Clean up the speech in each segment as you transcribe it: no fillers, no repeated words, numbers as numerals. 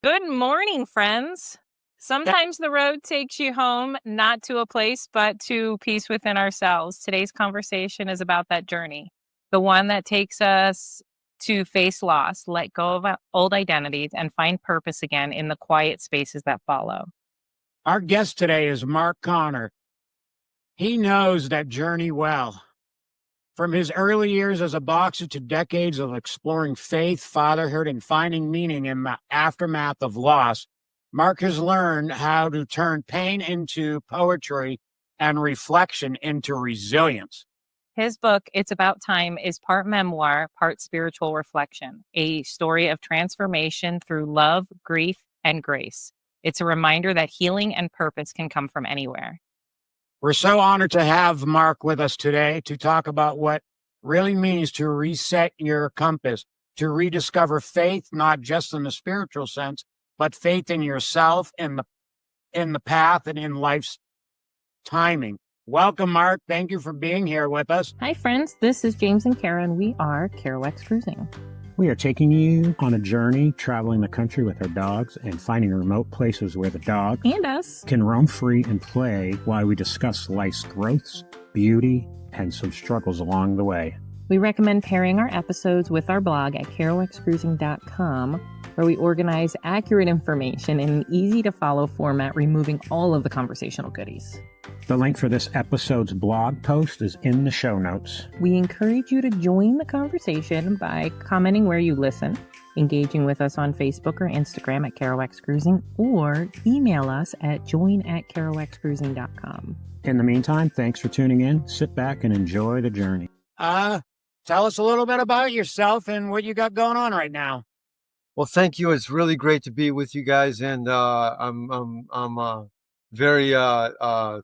Good morning, friends. Sometimes the road takes you home, not to a place, but to peace within ourselves. Today's conversation is about that journey, the one that takes us to face loss, let go of old identities, and find purpose again in the quiet spaces that follow. Our guest today is Mark Connor. He knows that journey well. From his early years as a boxer to decades of exploring faith, fatherhood, and finding meaning in the aftermath of loss, Mark has learned how to turn pain into poetry and reflection into resilience. His book, It's About Time, is part memoir, part spiritual reflection, a story of transformation through love, grief, and grace. It's a reminder that healing and purpose can come from anywhere. We're so honored to have Mark with us today to talk about what really means to reset your compass, to rediscover faith, not just in the spiritual sense, but faith in yourself, in the path, and in life's timing. Welcome, Mark. Thank you for being here with us. Hi, friends. This is James and Kara, and we are Kerouacs Cruising. We are taking you on a journey, traveling the country with our dogs and finding remote places where the dog and us can roam free and play while we discuss life's growths, beauty, and some struggles along the way. We recommend pairing our episodes with our blog at kerouacscruising.com, where we organize accurate information in an easy-to-follow format, removing all of the conversational goodies. The link for this episode's blog post is in the show notes. We encourage you to join the conversation by commenting where you listen, engaging with us on Facebook or Instagram at Kerouacs Cruising, or email us at join@kerouacscruising.com. In the meantime, thanks for tuning in. Sit back and enjoy the journey. Tell us a little bit about yourself and what you got going on right now. Well, thank you. It's really great to be with you guys, and I'm very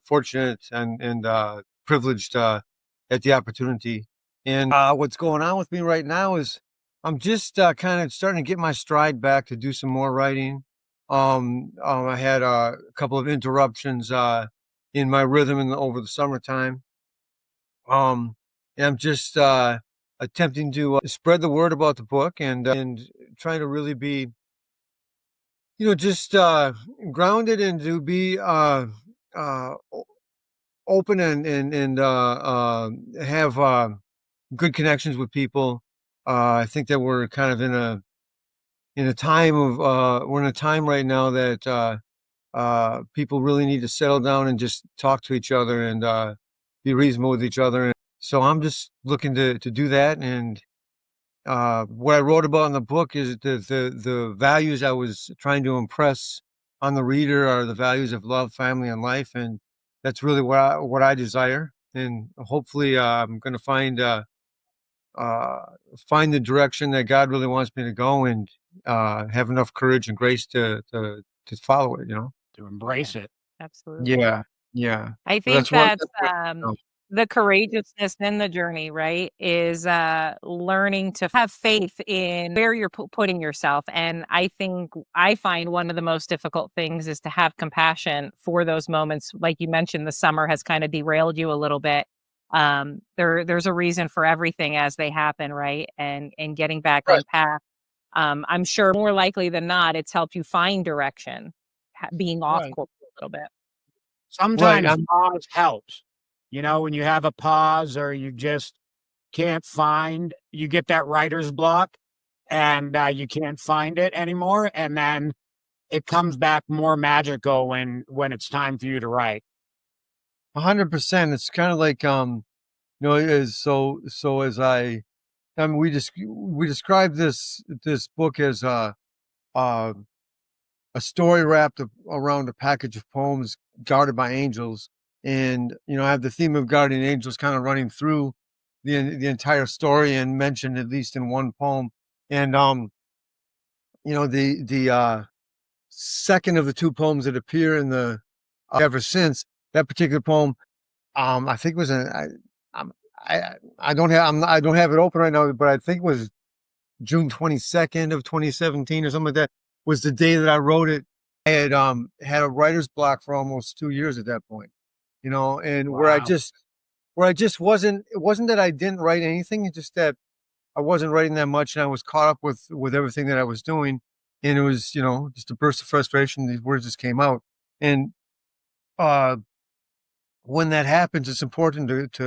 fortunate and privileged at the opportunity. And what's going on with me right now is I'm just kind of starting to get my stride back to do some more writing. I had a couple of interruptions in my rhythm over the summertime. And I'm just attempting to spread the word about the book and trying to really be, just grounded and to be open and have good connections with people. I think that we're kind of in a time of we're in a time right now that people really need to settle down and just talk to each other and be reasonable with each other. And so I'm just looking to do that. And what I wrote about in the book is the values I was trying to impress on the reader are the values of love, family, and life. And that's really what I desire. And hopefully I'm going to find the direction that God really wants me to go, and have enough courage and grace to follow it, To embrace it. Absolutely. Yeah. I think that's the courageousness in the journey, right? Is learning to have faith in where you're putting yourself. And I think I find one of the most difficult things is to have compassion for those moments. Like you mentioned, the summer has kind of derailed you a little bit. There's a reason for everything as they happen, right? And getting back on path. I'm sure more likely than not, it's helped you find direction, being off course a little bit. Sometimes pause helps. When you have a pause or you just can't find, you get that writer's block and you can't find it anymore. And then it comes back more magical when it's time for you to write. 100%. It's kind of like, we describe this book as a story wrapped around a package of poems guarded by angels. And, I have the theme of guardian angels kind of running through the entire story and mentioned at least in one poem. And, the second of the two poems that appear in the Ever Since, that particular poem, I think was I don't have it open right now, but I think it was June 22nd of 2017 or something like that was the day that I wrote it. I had had a writer's block for almost 2 years at that point. And Wow. where I just wasn't, it wasn't that I didn't write anything. It's just that I wasn't writing that much and I was caught up with everything that I was doing. and it was, just a burst of frustration. These words just came out. And uh, when that happens, it's important it's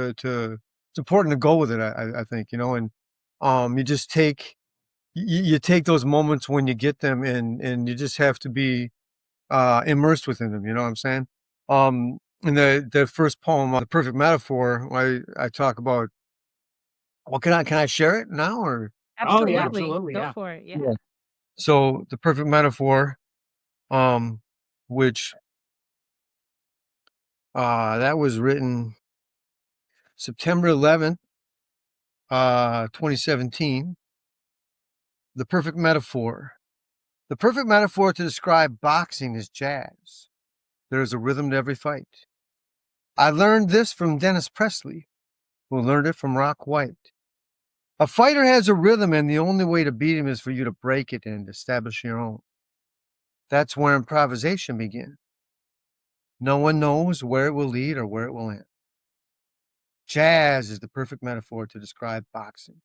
important to go with it. I think, and you just you take those moments when you get them, and you just have to be immersed within them. You know what I'm saying? In the first poem, The Perfect Metaphor, I talk about, well, can I share it now, or? Oh, yeah, Absolutely. absolutely, Go yeah. for it. Yeah. Yeah. So The Perfect Metaphor, um, which, that was written September 11th, 2017. The perfect metaphor. The perfect metaphor to describe boxing is jazz. There is a rhythm to every fight. I learned this from Dennis Presley, who learned it from Rock White. A fighter has a rhythm, and the only way to beat him is for you to break it and establish your own. That's where improvisation begins. No one knows where it will lead or where it will end. Jazz is the perfect metaphor to describe boxing.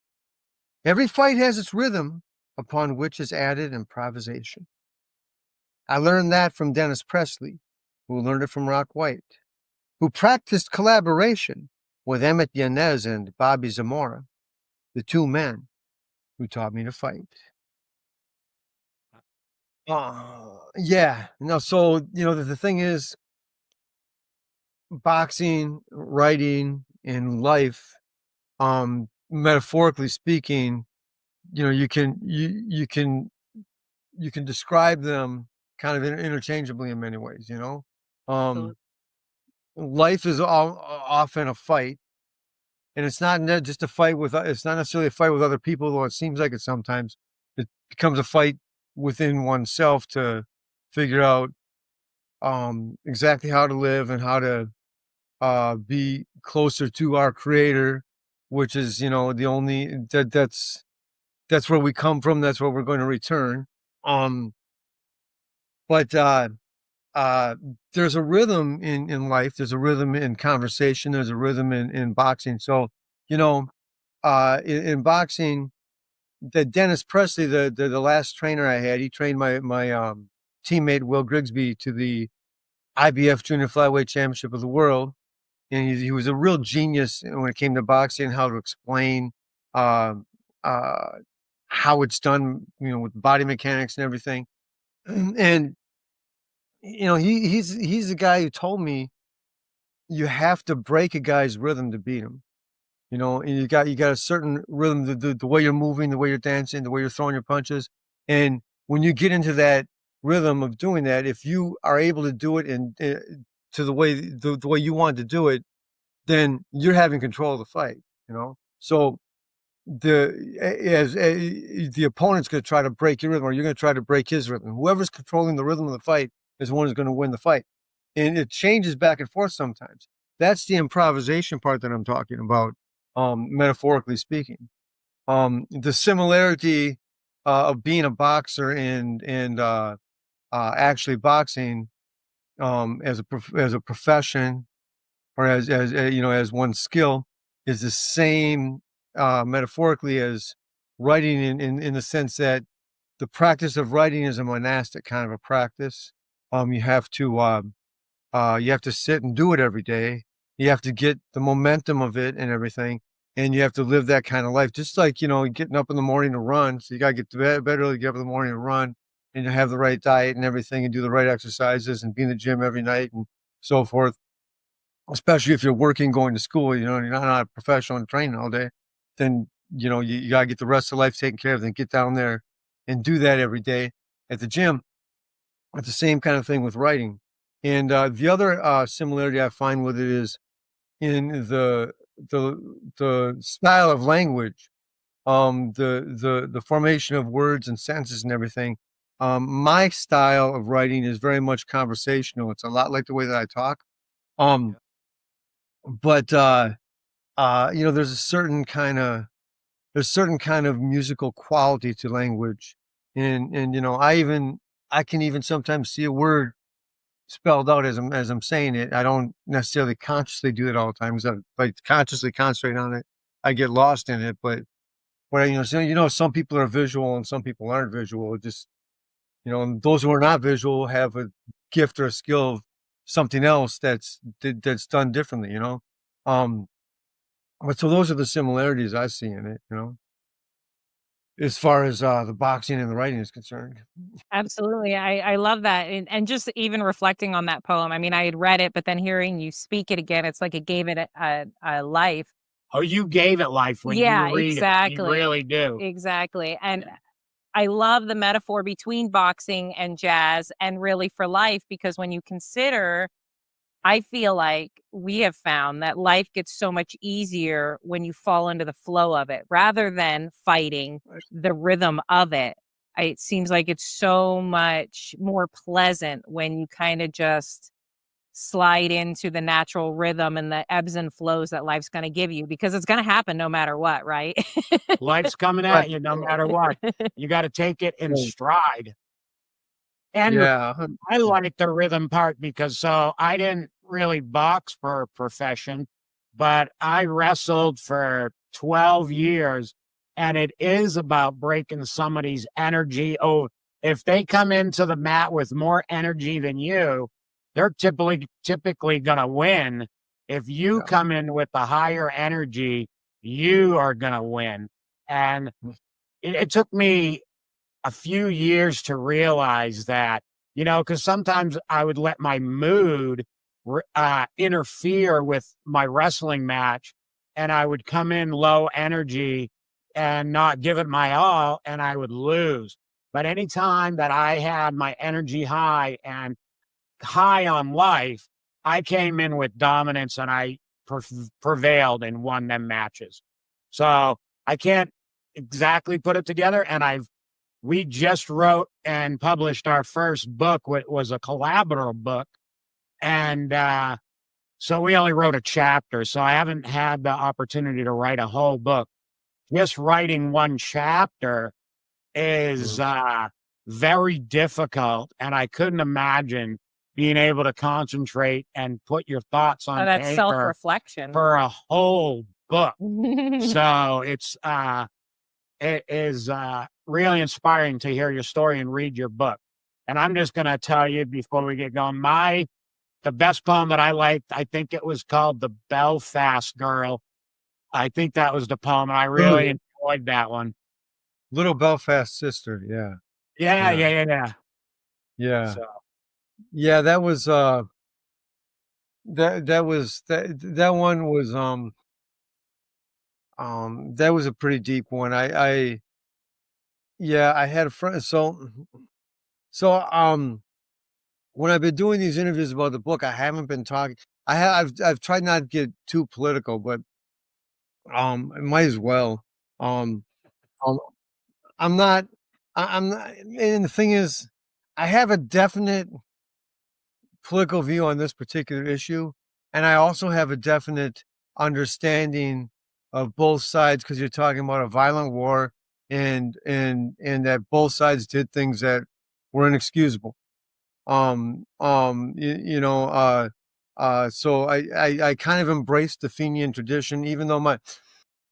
Every fight has its rhythm, upon which is added improvisation. I learned that from Dennis Presley, who learned it from Rock White, who practiced collaboration with Emmett Yanez and Bobby Zamora, the two men who taught me to fight. Yeah. No, so, the thing is, boxing, writing, and life, metaphorically speaking, you can describe them kind of interchangeably in many ways. Absolutely. Life is often a fight, and it's not just a fight it's not necessarily a fight with other people, though it seems like it sometimes. It becomes a fight within oneself to figure out exactly how to live and how to be closer to our creator, which is, the only that's where we come from, that's where we're going to return. But uh, there's a rhythm in life, there's a rhythm in conversation, there's a rhythm in boxing. So, in boxing, the Dennis Presley, the last trainer I had, he trained my teammate Will Grigsby to the IBF Junior Flyweight Championship of the World, and he was a real genius when it came to boxing, how to explain uh, uh, how it's done, with body mechanics and everything. And he's the guy who told me you have to break a guy's rhythm to beat him. And you got a certain rhythm, the way you're moving, the way you're dancing, the way you're throwing your punches. And when you get into that rhythm of doing that, if you are able to do it and to the way you want to do it, then you're having control of the fight. So the opponent's going to try to break your rhythm, or you're going to try to break his rhythm. Whoever's controlling the rhythm of the fight is the one who's going to win the fight, and it changes back and forth sometimes. That's the improvisation part that I'm talking about, metaphorically speaking. The similarity of being a boxer and actually boxing, as a profession, or as one skill, is the same, metaphorically, as writing, in the sense that the practice of writing is a monastic kind of a practice. You have to sit and do it every day. You have to get the momentum of it and everything, and you have to live that kind of life. Just like, getting up in the morning to run. So you got to get to bed early, get up in the morning to run, and to have the right diet and everything, and do the right exercises, and be in the gym every night, and so forth. Especially if you're working, going to school, you're not a professional and training all day, then, you gotta get the rest of life taken care of, then get down there and do that every day at the gym. It's the same kind of thing with writing. And the other similarity I find with it is in the style of language, the formation of words and sentences and everything. My style of writing is very much conversational. It's a lot like the way that I talk. Um, but there's certain kind of musical quality to language, and I can even sometimes see a word spelled out as I'm saying it. I don't necessarily consciously do it all the time, because I like consciously concentrate on it. I get lost in it, but some people are visual and some people aren't visual. It just and those who are not visual have a gift or a skill of something else that's done differently. But so those are the similarities I see in it. As far as the boxing and the writing is concerned. Absolutely. I love that. And just even reflecting on that poem. I mean, I had read it, but then hearing you speak it again, it's like it gave it a life. Oh, you gave it life when you Yeah, read it. You exactly. really do. Exactly. And I love the metaphor between boxing and jazz and really for life, because when you consider, I feel like we have found that life gets so much easier when you fall into the flow of it rather than fighting the rhythm of it. It seems like it's so much more pleasant when you kind of just slide into the natural rhythm and the ebbs and flows that life's going to give you, because it's going to happen no matter what, right? Life's coming Right. at you no matter what. You got to take it in Right. stride. And Yeah. I like the rhythm part because I didn't really box for a profession, but I wrestled for 12 years, and it is about breaking somebody's energy. Oh, if they come into the mat with more energy than you, they're typically going to win. If you Yeah. come in with the higher energy, you are going to win. And it took me a few years to realize that, because sometimes I would let my mood interfere with my wrestling match, and I would come in low energy and not give it my all, and I would lose. But anytime that I had my energy high and high on life, I came in with dominance and I prevailed and won them matches. So I can't exactly put it together, and we just wrote and published our first book, which was a collaborative book. And so we only wrote a chapter. So I haven't had the opportunity to write a whole book. Just writing one chapter is very difficult. And I couldn't imagine being able to concentrate and put your thoughts Oh, on that's paper self-reflection. for a whole book. So it is really inspiring to hear your story and read your book. And I'm just going to tell you before we get going, the best poem that I liked, I think it was called "The Belfast Girl." I think that was the poem, and I really enjoyed that one. Little Belfast Sister. Yeah. Yeah, Yeah. yeah, yeah, yeah. Yeah. So Yeah. That was that one was that was a pretty deep one. I had a friend. So when I've been doing these interviews about the book, I haven't been talking. I've tried not to get too political, but I might as well. Um, um I'm not. I'm not. And the thing is, I have a definite political view on this particular issue, and I also have a definite understanding of both sides because you're talking about a violent war, and that both sides did things that were inexcusable. So I kind of embraced the Fenian tradition, even though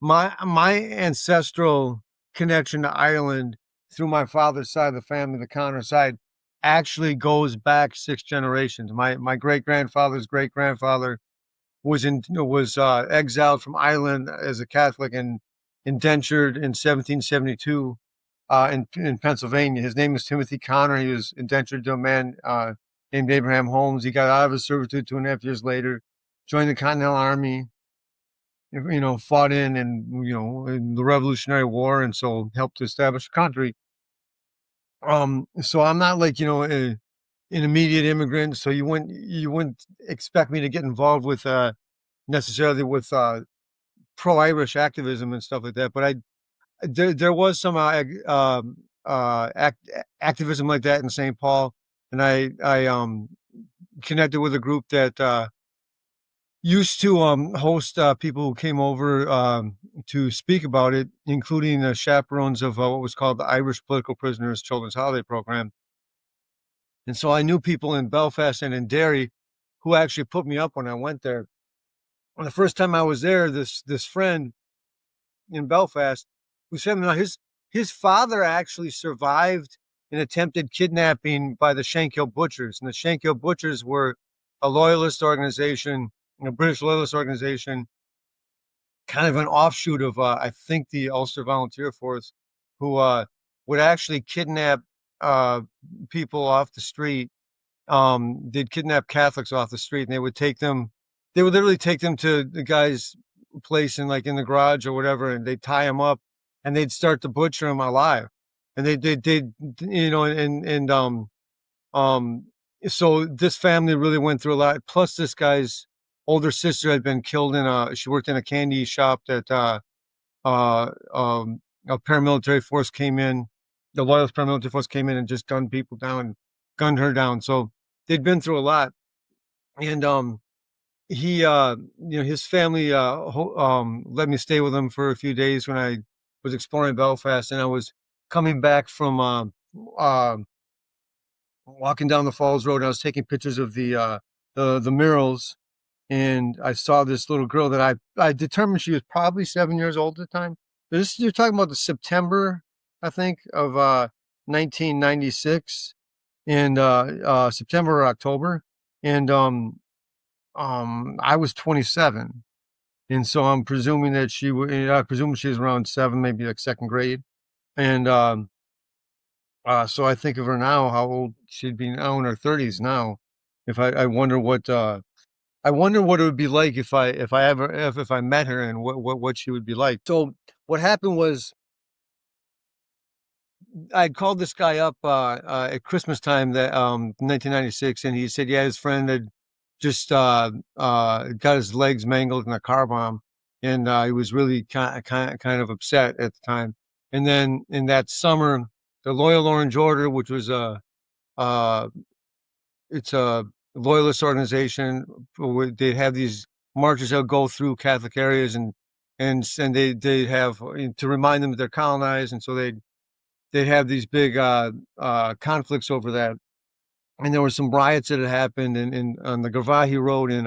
my ancestral connection to Ireland through my father's side of the family, the Connor side, actually goes back 6 generations. My great grandfather's great grandfather was exiled from Ireland as a Catholic and indentured in 1772 in Pennsylvania. His name is Timothy Connor. He was indentured to a man named Abraham Holmes. He got out of his servitude 2.5 years later, joined the Continental Army, fought in the Revolutionary War, and so helped to establish the country. So I'm not like, an immediate immigrant. So you wouldn't expect me to get involved with, necessarily with, pro-Irish activism and stuff like that. But there was some, activism like that in St. Paul. And I connected with a group that, used to host people who came over to speak about it, including the chaperones of what was called the Irish Political Prisoners Children's Holiday Program. And so I knew people in Belfast and in Derry who actually put me up when I went there. And the first time I was there, this friend in Belfast who said, no, his father actually survived an attempted kidnapping by the Shankill Butchers. And the Shankill Butchers were a loyalist organization, a British loyalist organization, kind of an offshoot of, I think, the Ulster Volunteer Force, who would actually kidnap people off the street. They'd kidnap Catholics off the street, and they would literally take them to the guy's place in the garage or whatever, and they'd tie them up, and they'd start to butcher them alive. And so this family really went through a lot. Plus, this guy's older sister had been killed she worked in a candy shop that a paramilitary force came in. The loyalist paramilitary force came in and just gunned her down. So they'd been through a lot. And he, his family let me stay with him for a few days when I was exploring Belfast, and I was coming back from walking down the Falls Road, and I was taking pictures of the murals, and I saw this little girl that I determined she was probably 7 years old at the time. You're talking about the September, I think, of 1996, and September or October, and I was 27, and so I'm presuming that I presume she was around 7, maybe like second grade, and so I think of her now, how old she'd be now, in her 30s now. If I wonder what it would be like if I met her, and what she would be like. So what happened was, I called this guy up at Christmas time, that 1996, and he said, yeah, his friend had just got his legs mangled in a car bomb, and he was really kind of upset at the time. And then in that summer, the Loyal Orange Order, which was it's a loyalist organization, they have these marches that go through Catholic areas, and they have, to remind them that they're colonized, and so they'd have these big conflicts over that. And there were some riots that had happened on the Garvaghey Road in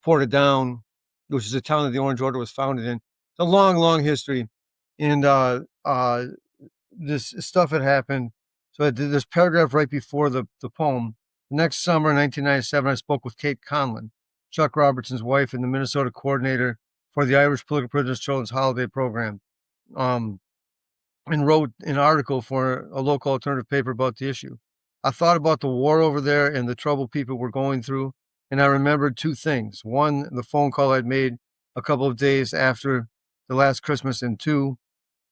Portadown, which is a town that the Orange Order was founded in. It's a long, long history. And this stuff had happened. So I did this paragraph right before the poem. The next summer, 1997, I spoke with Kate Conlon, Chuck Robertson's wife and the Minnesota coordinator for the Irish Political Prisoners Children's Holiday Program, and wrote an article for a local alternative paper about the issue. I thought about the war over there and the trouble people were going through, and I remembered two things. One, the phone call I'd made a couple of days after the last Christmas, and two,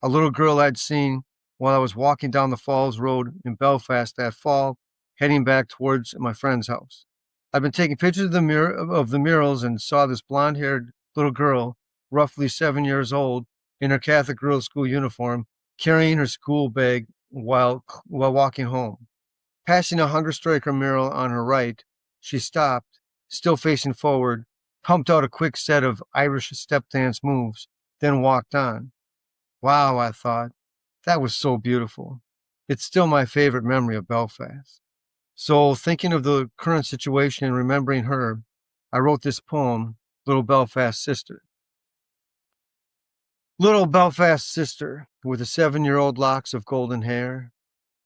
a little girl I'd seen while I was walking down the Falls Road in Belfast that fall, heading back towards my friend's house. I've been taking pictures of the murals, and saw this blonde-haired little girl, roughly 7 years old, in her Catholic girls' school uniform, carrying her school bag while walking home. Passing a hunger striker mural on her right, she stopped, still facing forward, pumped out a quick set of Irish step dance moves, then walked on. Wow, I thought, that was so beautiful. It's still my favorite memory of Belfast. So, thinking of the current situation and remembering her, I wrote this poem, Little Belfast Sister. Little Belfast sister, with the 7-year-old locks of golden hair,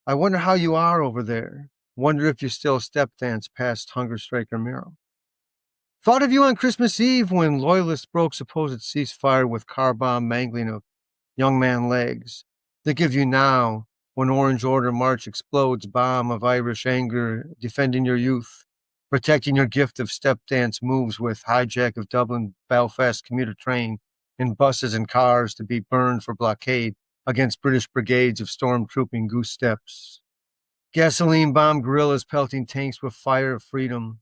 I wonder how you are over there. Wonder if you still step dance past hunger striker mural. Thought of you on Christmas Eve when loyalists broke supposed ceasefire with car bomb mangling of young man legs. Think of you now when Orange Order March explodes bomb of Irish anger, defending your youth, protecting your gift of step dance moves with hijack of Dublin Belfast commuter train in buses and cars to be burned for blockade against British brigades of stormtrooping goose steps. Gasoline bomb guerrillas pelting tanks with fire of freedom.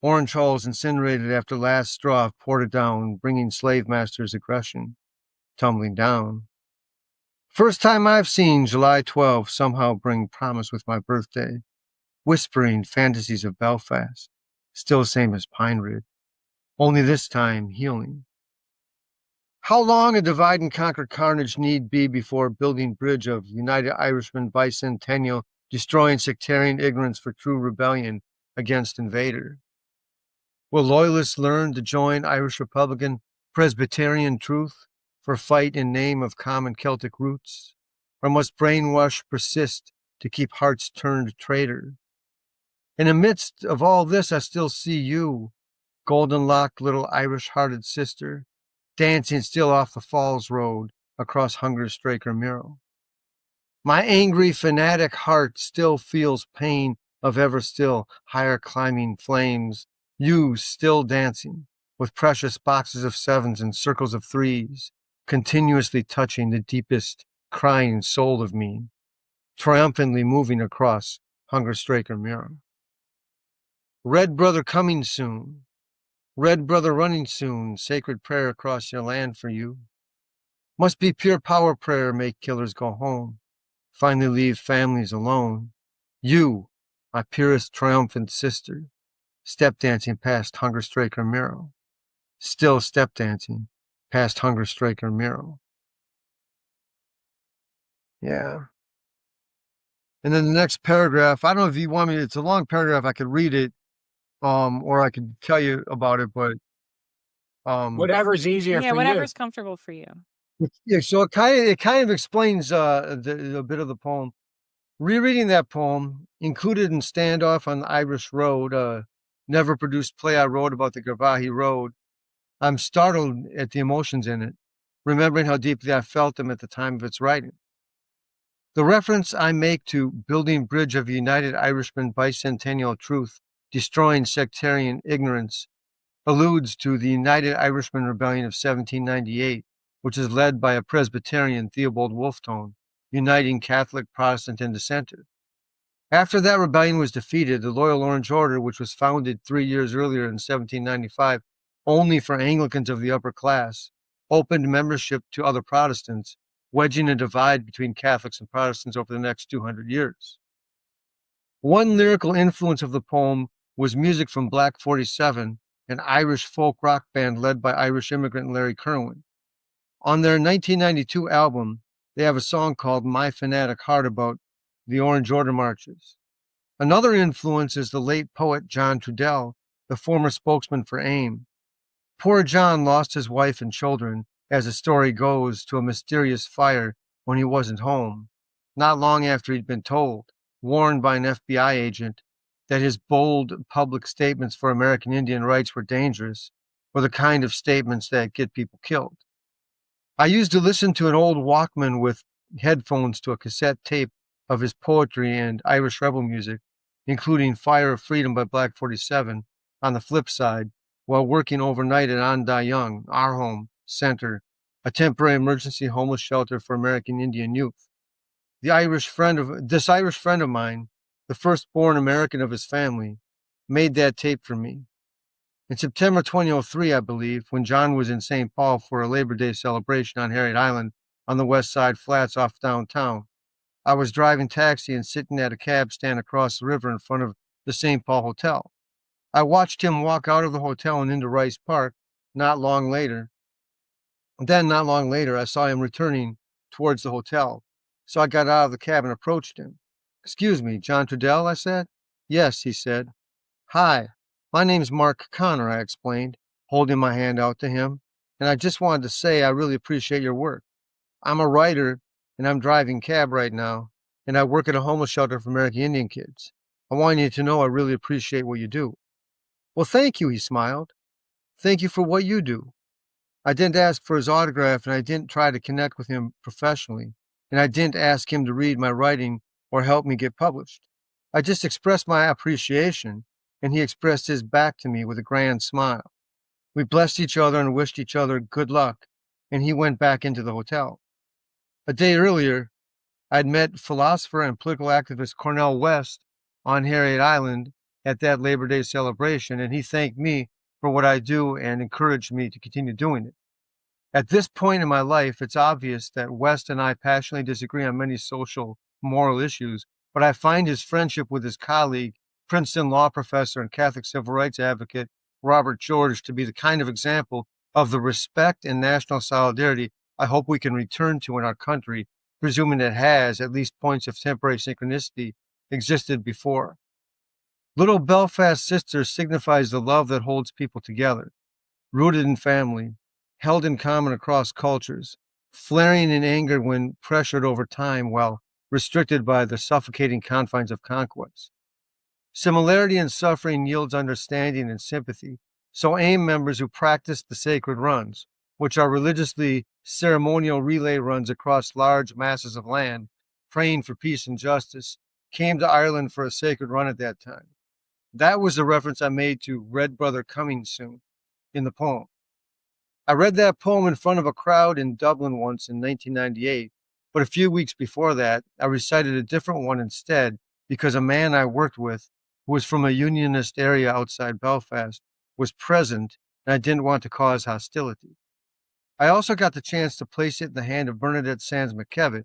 Orange hulls incinerated after last straw of Portadown, bringing slave masters' aggression tumbling down. First time I've seen July 12 somehow bring promise with my birthday, whispering fantasies of Belfast, still same as Pine Ridge, only this time healing. How long a divide and conquer carnage need be before building bridge of United Irishman bicentennial, destroying sectarian ignorance for true rebellion against invader? Will loyalists learn to join Irish Republican Presbyterian truth for fight in name of common Celtic roots? Or must brainwash persist to keep hearts turned traitor. In the midst of all this, I still see you, golden-locked little Irish-hearted sister, dancing still off the Falls Road across Hunger's Straker Mural. My angry, fanatic heart still feels pain of ever still higher climbing flames, you still dancing with precious boxes of sevens and circles of threes, continuously touching the deepest, crying soul of me, triumphantly moving across Hunger Straker Mural. Red brother coming soon, red brother running soon, sacred prayer across your land for you. Must be pure power prayer, make killers go home, finally leave families alone. You, my purest triumphant sister, step dancing past Hunger Straker Mural, still step dancing past Hunger Straker Mural. Yeah. And then the next paragraph, I don't know if you want me, it's a long paragraph, I could read it, or I could tell you about it, but Whatever's easier Yeah, for you. whatever's comfortable for you. yeah, so it kind of explains a bit of the poem. Rereading that poem, included in Standoff on the Irish Road, never produced play I wrote about the Garvaghey Road, I'm startled at the emotions in it, remembering how deeply I felt them at the time of its writing. The reference I make to building bridge of United Irishman bicentennial truth, destroying sectarian ignorance, alludes to the United Irishman Rebellion of 1798, which is led by a Presbyterian, Theobald Wolfetone, uniting Catholic, Protestant, and dissenter. After that rebellion was defeated, the Loyal Orange Order, which was founded 3 years earlier in 1795 only for Anglicans of the upper class, opened membership to other Protestants, wedging a divide between Catholics and Protestants over the next 200 years. One lyrical influence of the poem was music from Black 47, an Irish folk rock band led by Irish immigrant Larry Kerwin. On their 1992 album, they have a song called My Fanatic Heart about the Orange Order marches. Another influence is the late poet John Trudell, the former spokesman for AIM. Poor John lost his wife and children, as the story goes, to a mysterious fire when he wasn't home, not long after he'd been told, warned by an FBI agent, that his bold public statements for American Indian rights were dangerous, were the kind of statements that get people killed. I used to listen to an old Walkman with headphones to a cassette tape of his poetry and Irish rebel music, including Fire of Freedom by Black 47, on the flip side, while working overnight at Anda Young, our home center, a temporary emergency homeless shelter for American Indian youth. This Irish friend of mine, the firstborn American of his family, made that tape for me. In September 2003, I believe, when John was in St. Paul for a Labor Day celebration on Harriet Island on the West Side Flats off downtown, I was driving taxi and sitting at a cab stand across the river in front of the St. Paul Hotel. I watched him walk out of the hotel and into Rice Park. Not long later, I saw him returning towards the hotel. So I got out of the cab and approached him. "Excuse me, John Trudell," I said. "Yes," he said. "Hi, my name's Mark Connor," I explained, holding my hand out to him. "And I just wanted to say I really appreciate your work. I'm a writer, and I'm driving cab right now, and I work at a homeless shelter for American Indian kids. I want you to know I really appreciate what you do." "Well, thank you," he smiled. "Thank you for what you do." I didn't ask for his autograph, and I didn't try to connect with him professionally, and I didn't ask him to read my writing or help me get published. I just expressed my appreciation, and he expressed his back to me with a grand smile. We blessed each other and wished each other good luck, and he went back into the hotel. A day earlier, I'd met philosopher and political activist Cornel West on Harriet Island at that Labor Day celebration, and he thanked me for what I do and encouraged me to continue doing it. At this point in my life, it's obvious that West and I passionately disagree on many social, moral issues, but I find his friendship with his colleague, Princeton law professor and Catholic civil rights advocate Robert George, to be the kind of example of the respect and national solidarity I hope we can return to in our country, presuming it has, at least points of temporary synchronicity, existed before. Little Belfast Sister signifies the love that holds people together, rooted in family, held in common across cultures, flaring in anger when pressured over time, while restricted by the suffocating confines of conquest. Similarity in suffering yields understanding and sympathy. So AIM members who practice the sacred runs, which are religiously ceremonial relay runs across large masses of land, praying for peace and justice, came to Ireland for a sacred run at that time. That was the reference I made to Red Brother Coming Soon in the poem. I read that poem in front of a crowd in Dublin once in 1998, but a few weeks before that, I recited a different one instead because a man I worked with, who was from a unionist area outside Belfast, was present and I didn't want to cause hostility. I also got the chance to place it in the hand of Bernadette Sands McKevitt,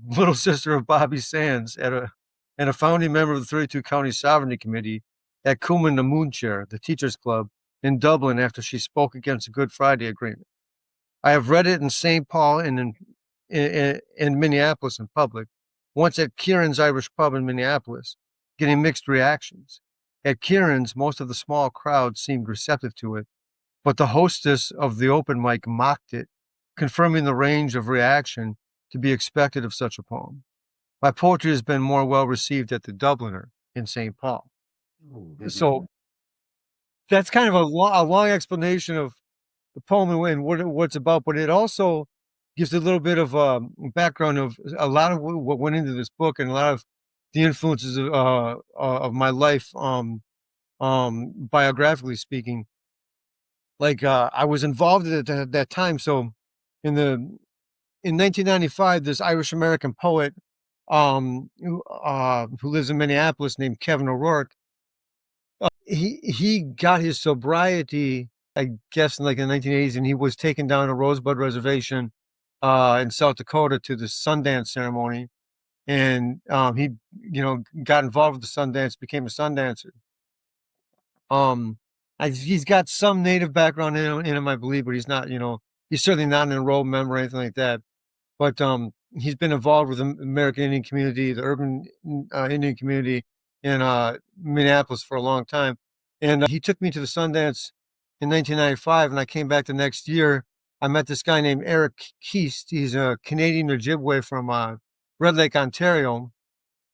little sister of Bobby Sands, and a founding member of the 32 County Sovereignty Committee at Cumann na Múinteoir, the Teachers Club, in Dublin after she spoke against the Good Friday Agreement. I have read it in St. Paul and in Minneapolis in public, once at Kieran's Irish Pub in Minneapolis, getting mixed reactions. At Kieran's, most of the small crowd seemed receptive to it, but the hostess of the open mic mocked it, confirming the range of reaction to be expected of such a poem. My poetry has been more well received at the Dubliner in St. Paul. So that's kind of a long explanation of the poem and what it's about, but it also gives a little bit of background of a lot of what went into this book and a lot of the influences of my life, biographically speaking. Like I was involved at that time. So in 1995, this Irish American poet who lives in Minneapolis named Kevin O'Rourke, he got his sobriety, I guess, in like the 1980s, and he was taken down to Rosebud Reservation in South Dakota to the Sundance ceremony, and he, got involved with the Sundance, became a Sundancer. He's got some Native background in him, I believe, but he's not, he's certainly not an enrolled member or anything like that. But he's been involved with the American Indian community, the urban Indian community in Minneapolis for a long time. And he took me to the Sundance in 1995, and I came back the next year. I met this guy named Eric Keast. He's a Canadian Ojibwe from Red Lake, Ontario,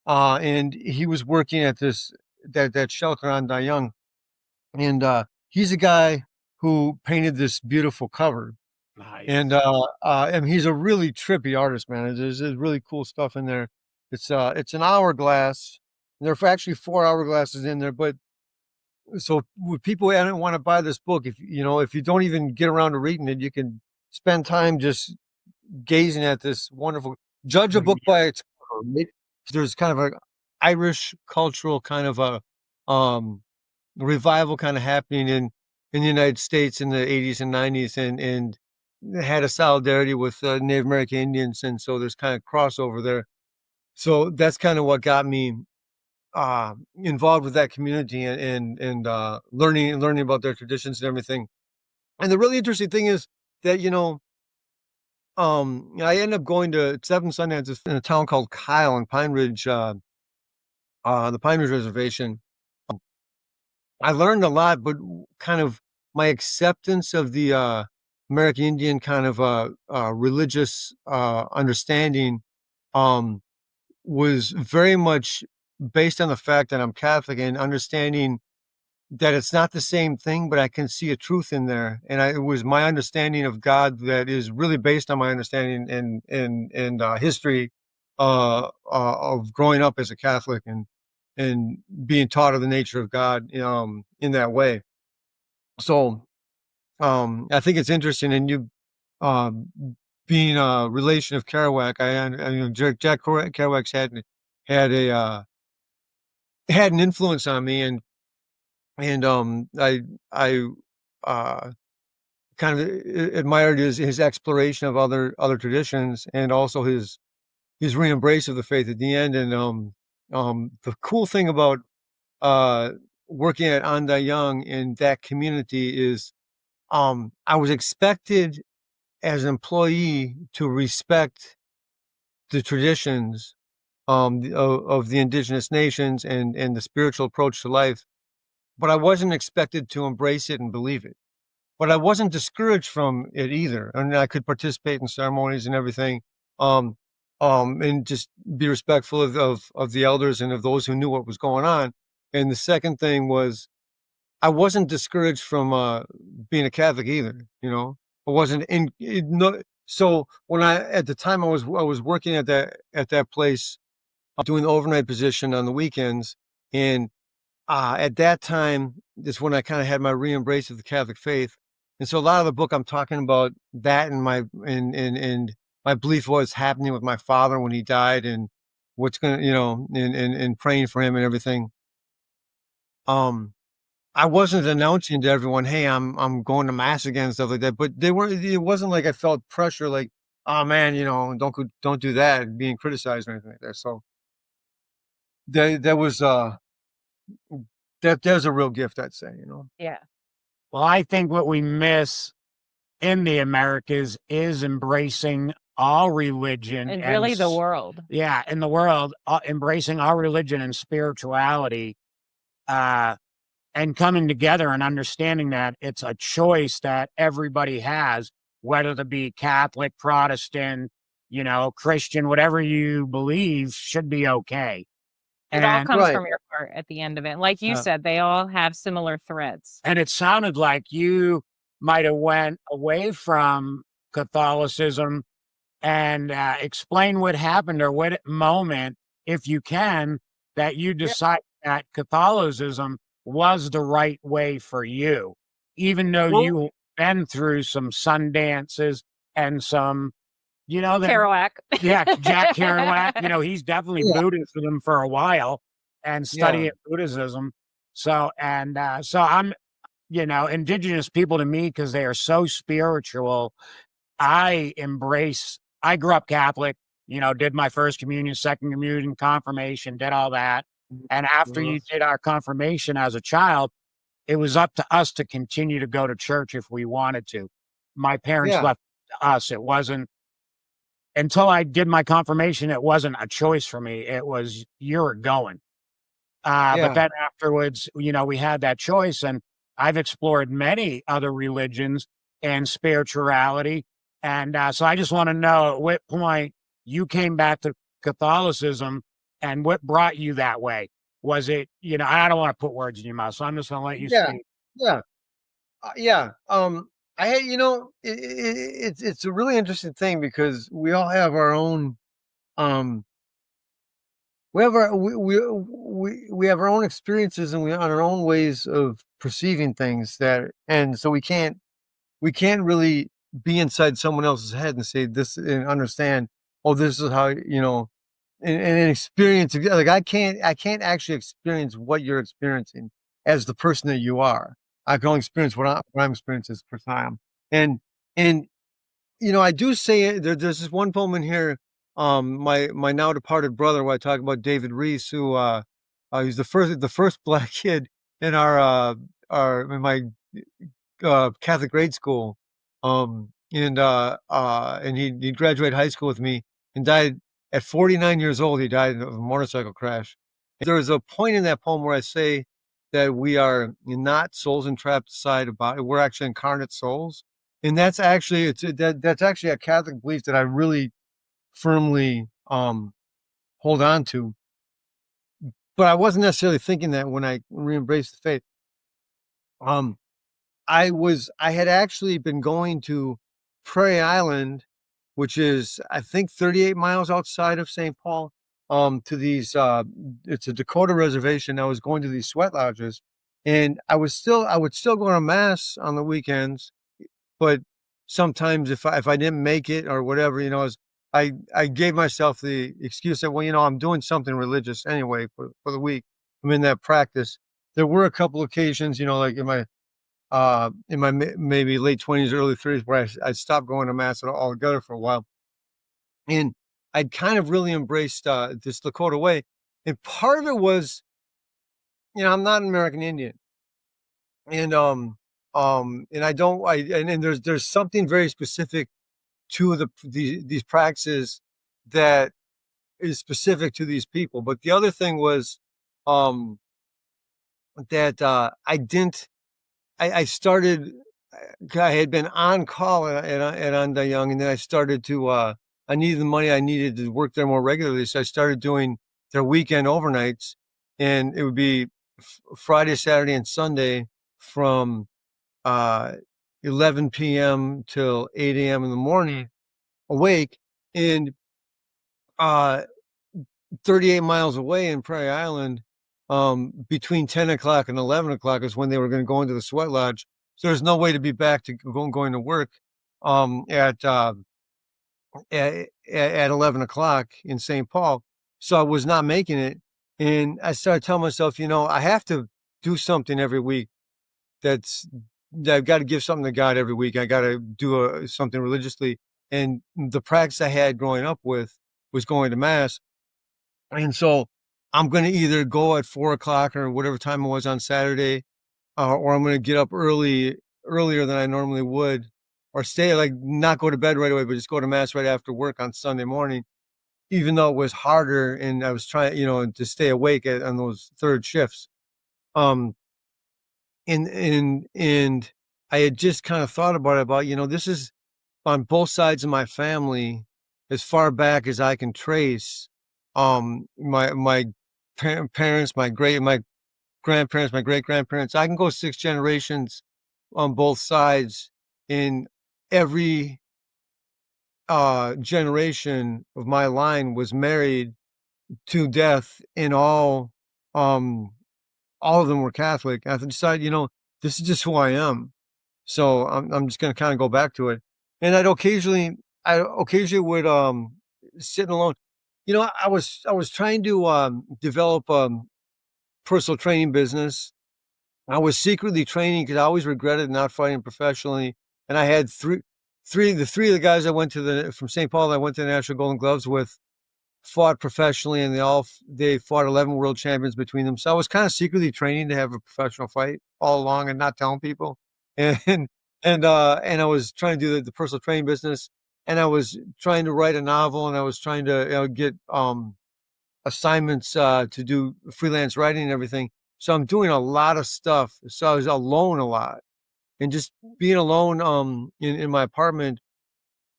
and he was working at that shelter on Dayung. And he's a guy who painted this beautiful cover. Nice. And he's a really trippy artist, man. There's really cool stuff in there. It's an hourglass. And there are actually 4 hourglasses in there. But so with people who don't want to buy this book, if you don't even get around to reading it, you can spend time just gazing at this wonderful. Judge a book by its cover. There's kind of an Irish cultural kind of a revival kind of happening in the United States in the 80s and 90s, and had a solidarity with Native American Indians, and so there's kind of crossover there. So that's kind of what got me involved with that community and learning about their traditions and everything. And the really interesting thing is that I ended up going to 7 Sundances in a town called Kyle in Pine Ridge, the Pine Ridge Reservation. I learned a lot, but kind of my acceptance of the American Indian kind of religious understanding was very much based on the fact that I'm Catholic and understanding that it's not the same thing, but I can see a truth in there. And it was my understanding of God that is really based on my understanding and history of growing up as a Catholic and being taught of the nature of God in that way. So I think it's interesting, and you being a relation of Kerouac, Jack Kerouac had an influence on me, and I kind of admired his exploration of other traditions, and also his re-embrace of the faith at the end. And the cool thing about working at Andayang in that community is I was expected as an employee to respect the traditions of the indigenous nations and the spiritual approach to life, but I wasn't expected to embrace it and believe it. But I wasn't discouraged from it either, and I could participate in ceremonies and everything. and just be respectful of the elders and of those who knew what was going on. And the second thing was I wasn't discouraged from being a Catholic either. I wasn't no. So when at the time I was working at that place, doing the overnight position on the weekends, and at that time is when I kind of had my re-embrace of the Catholic faith. And so a lot of the book I'm talking about that and my belief was happening with my father when he died and what's gonna, and praying for him and everything. Um I wasn't announcing to everyone, "Hey, I'm going to mass again," and stuff like that, but it wasn't like I felt pressure like, "Oh man, don't do that," being criticized or anything like that. So that was there's a real gift, I'd say. Yeah. Well, I think what we miss in the Americas is embracing all religion And really the world. yeah, in the world, embracing all religion and spirituality, uh, and coming together and understanding that it's a choice that everybody has, whether to be Catholic, Protestant, Christian, whatever you believe should be okay. It all And comes Right. from your heart at the end of it. Like you uh, said, they all have similar threads. and it sounded like you might have went away from Catholicism and explain what happened or what moment, if you can, that you Yeah. decide that Catholicism was the right way for you, even though Well, you been through some Sundances and some, that Kerouac. yeah, Jack Kerouac, he's definitely yeah, Buddhism for a while and yeah, studying Buddhism. So I'm, indigenous people to me, because they are so spiritual, I grew up Catholic, did my first communion, second communion, confirmation, did all that. And after uh-huh, you did our confirmation as a child, it was up to us to continue to go to church if we wanted to. My parents yeah, left it to us. It wasn't until I did my confirmation, it wasn't a choice for me. It was you're going. But yeah, then afterwards, we had that choice, and I've explored many other religions and spirituality. And so I just want to know at what point you came back to Catholicism and what brought you that way. Was it, I don't want to put words in your mouth, so I'm just going to let you yeah, speak. yeah, yeah. I had, it's a really interesting thing because we all have our own, um, we have our own experiences and we on our own ways of perceiving things and so we can't really be inside someone else's head and say this and understand, oh, this is how, and experience like I can't actually experience what you're experiencing as the person that you are. I can only experience what I'm experiencing per time. And I do say there's this one poem in here, my now departed brother, where I talk about David Reese, who he's the first black kid in our in my Catholic grade school. And he graduated high school with me and died at 49 years old. He died of a motorcycle crash. There is a point in that poem where I say that we are not souls entrapped inside a body. We're actually incarnate souls. And that's actually a Catholic belief that I really firmly hold on to. But I wasn't necessarily thinking that when I re-embraced the faith. Um, I had actually been going to Prairie Island, which is I think 38 miles outside of St. Paul, to these it's a Dakota reservation. I was going to these sweat lodges, and I would still go to mass on the weekends, but sometimes if I didn't make it or whatever, I gave myself the excuse that, well, I'm doing something religious anyway for the week. I'm in that practice. There were a couple occasions, like in my maybe late 20s, early 30s, where I stopped going to mass altogether for a while, and I'd kind of really embraced this Lakota way, and part of it was, I'm not an American Indian, and and I don't, and there's something very specific to these practices that is specific to these people, but the other thing was, um, that I didn't. I started. I had been on call at on the young, and then I started to I needed the money. I needed to work there more regularly. So I started doing their weekend overnights, and it would be Friday, Saturday, and Sunday from 11 p.m. till 8 a.m. in the morning, awake. And 38 miles away in Prairie Island, between 10 o'clock and 11 o'clock is when they were going to go into the sweat lodge. So there's no way to be back to going to work um, at, uh, at 11 o'clock in St. Paul. So I was not making it. And I started telling myself, I have to do something every week that's, that I've got to give something to God every week. I got to do something religiously. And the practice I had growing up with was going to mass. And so I'm going to either go at 4 o'clock or whatever time it was on Saturday, or I'm going to get up earlier than I normally would, or stay, like, not go to bed right away, but just go to mass right after work on Sunday morning, even though it was harder. And I was trying, to stay awake on those third shifts. Um, and I had just kind of thought about, this is on both sides of my family, as far back as I can trace. My parents, my grandparents, my great grandparents, I can go 6 generations on both sides. In every generation of my line was married to death, and all of them were Catholic. I decided, this is just who I am. So I'm just going to kind of go back to it. And I occasionally would sit alone. I was trying to develop personal training business. I was secretly training because I always regretted not fighting professionally. And I had the three of the guys I went to from St. Paul that I went to the National Golden Gloves with fought professionally, and they fought 11 world champions between them. So I was kind of secretly training to have a professional fight all along and not telling people. And and I was trying to do the personal training business, and I was trying to write a novel, and I was trying to get assignments to do freelance writing and everything. So I'm doing a lot of stuff. So I was alone a lot, and just being alone in my apartment.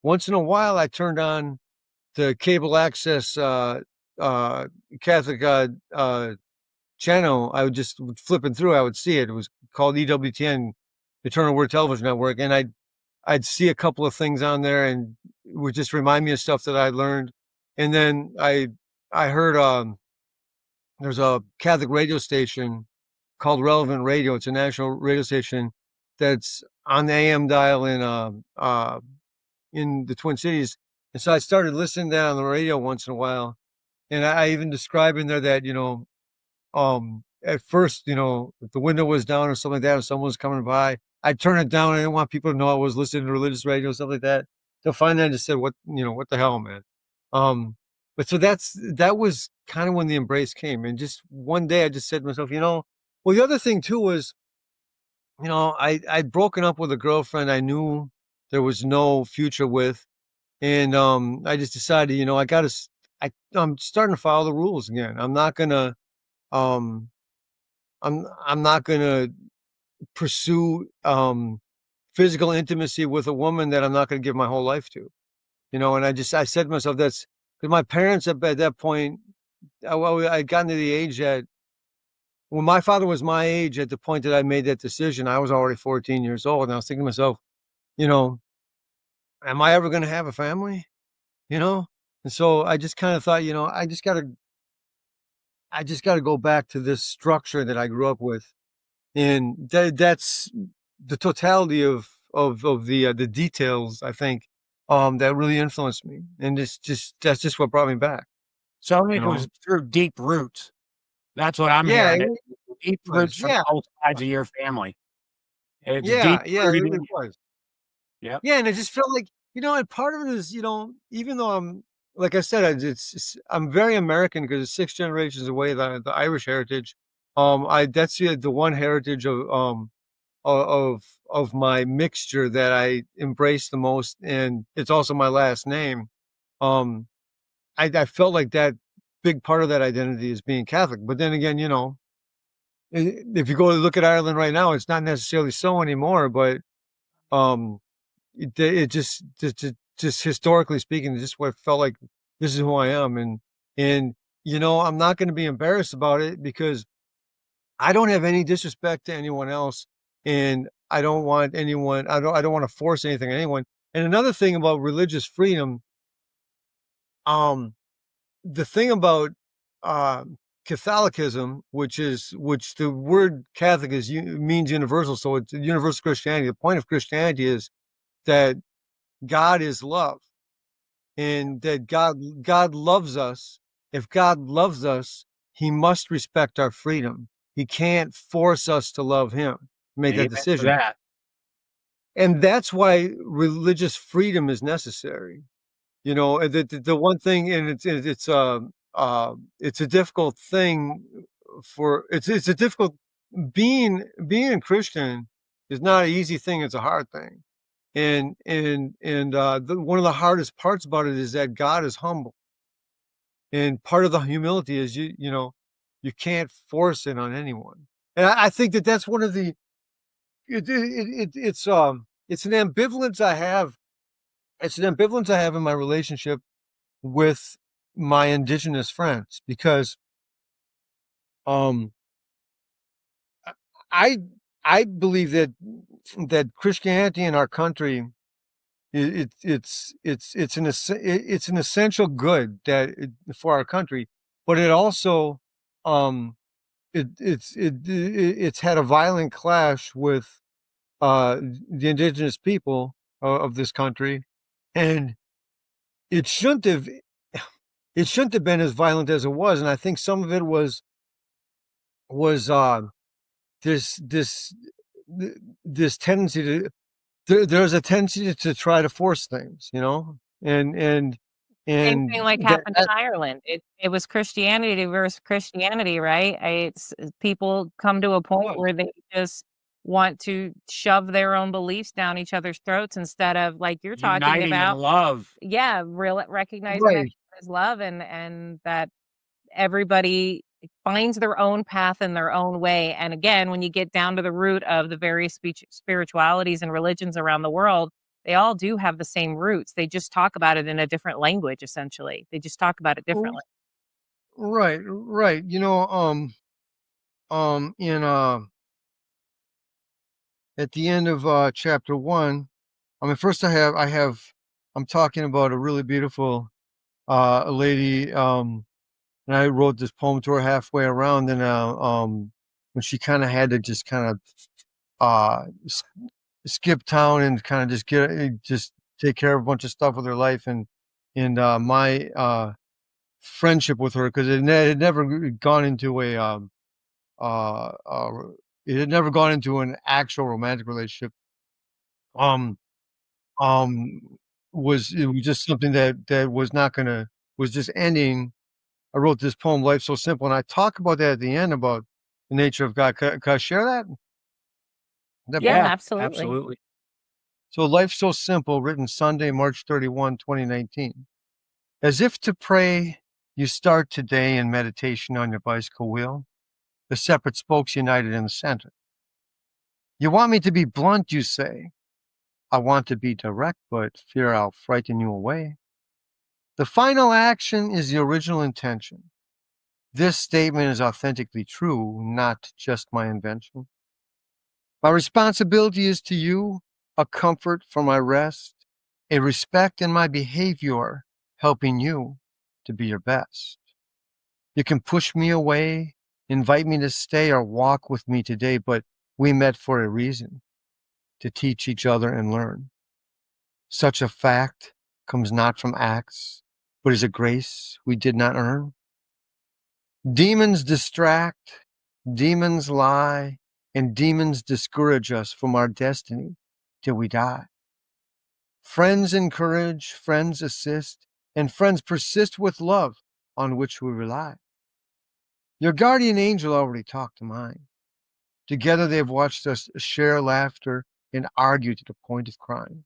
Once in a while, I turned on the cable access Catholic channel. I would just flipping through. I would see it. It was called EWTN, Eternal Word Television Network, and I'd see a couple of things on there, and it would just remind me of stuff that I learned. And then I heard there's a Catholic radio station called Relevant Radio. It's a national radio station that's on the AM dial in the Twin Cities. And so I started listening to that on the radio once in a while. And I even describe in there that, at first, if the window was down or something like that, if someone was coming by, I'd turn it down. I didn't want people to know I was listening to religious radio, stuff like that. So finally I just said, what the hell, man? But so that was kind of when the embrace came. And just one day I just said to myself, well, the other thing too was, I'd broken up with a girlfriend I knew there was no future with. And I just decided, I'm starting to follow the rules again. Um, I'm not gonna pursue physical intimacy with a woman that I'm not gonna give my whole life to. And I said to myself, that's because my parents at that point, I'd gotten to the age that when my father was my age at the point that I made that decision, I was already 14 years old. And I was thinking to myself, you know, am I ever gonna have a family? You know? And so I just kind of thought, I just gotta go back to this structure that I grew up with. And that's the totality of the details, I think, that really influenced me. And that's just what brought me back, So I you think it know? was through deep roots. That's what I'm Yeah, hearing. It deep roots was. from Yeah. both sides of your family. It's Yeah, deep yeah, it rooted really in you. was. Yep. Yeah, and it just felt like, and part of it is, even though I'm, like I said, I'm very American because it's 6 generations away, the Irish heritage. That's the one heritage of my mixture that I embrace the most, and it's also my last name. Um, I felt like that big part of that identity is being Catholic, but then again, if you go to look at Ireland right now, it's not necessarily so anymore, but um, it just just historically speaking, just what felt like this is who I am. And, I'm not going to be embarrassed about it because I don't have any disrespect to anyone else. And I don't want anyone, I don't want to force anything on anyone. And another thing about religious freedom, um, the thing about uh, Catholicism, which the word Catholic means universal, so it's universal Christianity. The point of Christianity is that God is love, and that God loves us. If God loves us, He must respect our freedom. He can't force us to love Him. Make that Amen to decision, that. and that's why religious freedom is necessary. The one thing, and it's a difficult thing it's a difficult being a Christian is not an easy thing, it's a hard thing. And one of the hardest parts about it is that God is humble. And part of the humility is you can't force it on anyone. And I think that that's one of the it's an ambivalence I have. It's an ambivalence I have in my relationship with my indigenous friends because um I I believe that Christianity in our country it's an essential good for our country, but it also um it's had a violent clash with the indigenous people of this country, and it shouldn't have it shouldn't have been as violent as it was, and I think some of it was this this this tendency to there's a tendency to try to force things, and Same and thing like happened in Ireland. It was Christianity versus Christianity, right? People come to a point was where they just want to shove their own beliefs down each other's throats instead of, like you're talking Uniting in about, love. yeah, real recognizing that right. God is love and that everybody finds their own path in their own way. And again, when you get down to the root of the various spiritualities and religions around the world, they all do have the same roots. They just talk about it in a different language, essentially. They just talk about it R- differently. Right, right. In at the end of chapter 1, I mean, first I'm talking about a really beautiful lady, and I wrote this poem to her halfway around, and when she kind of had to just kind of uh s- skip town and kind of just take care of a bunch of stuff with her life, and my friendship with her, because it had never gone into a uh, uh it had never gone into an actual romantic relationship. um um it was just something that was not gonna was just ending. I wrote this poem, Life So Simple, and I talk about that at the end about the nature of God. Could I share that? That Yeah, poem? Yeah, absolutely. absolutely. So Life So Simple, written Sunday, March 31, 2019. As if to pray, you start today in meditation on your bicycle wheel, the separate spokes united in the center. You want me to be blunt, you say. I want to be direct, but fear I'll frighten you away. The final action is the original intention. This statement is authentically true, not just my invention. My responsibility is to you, a comfort for my rest, a respect in my behavior, helping you to be your best. You can push me away, invite me to stay, or walk with me today, but we met for a reason, to teach each other and learn. Such a fact comes not from acts, but is a grace we did not earn. Demons distract, demons lie, and demons discourage us from our destiny till we die. Friends encourage, friends assist, and friends persist with love on which we rely. Your guardian angel already talked to mine. Together they've watched us share laughter and argue to the point of crime.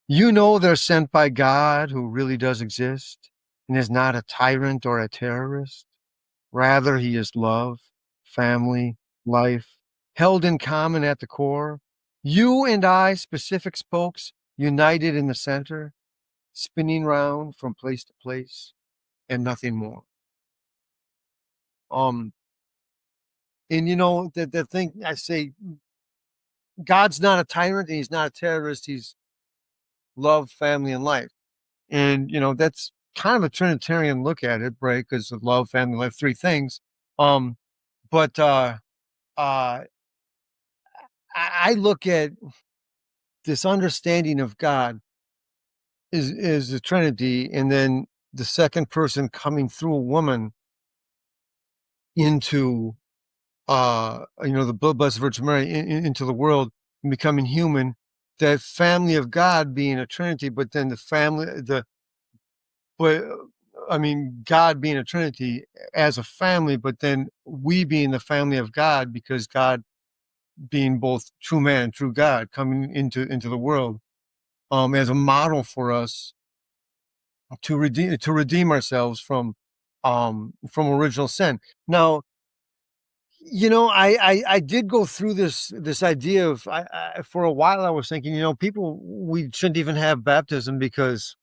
You know they're sent by God, who really does exist and is not a tyrant or a terrorist. Rather, he is love, family, life, held in common at the core. You and I, specific spokes, united in the center, spinning round from place to place, and nothing more. Um, and the thing I say, God's not a tyrant, and he's not a terrorist. He's love, family, and life. And that's kind of a Trinitarian look at it, right? Because of love, family, life, three things. Um, but I look at this understanding of God is the Trinity, and then the second person coming through a woman into the Blessed Virgin Mary into the world and becoming human. That family of God being a Trinity, but then God being a Trinity as a family, but then we being the family of God, because God being both true man and true God coming into the world, as a model for us to redeem ourselves from original sin. Now, I did go through this idea of, for a while I was thinking, people, we shouldn't even have baptism, because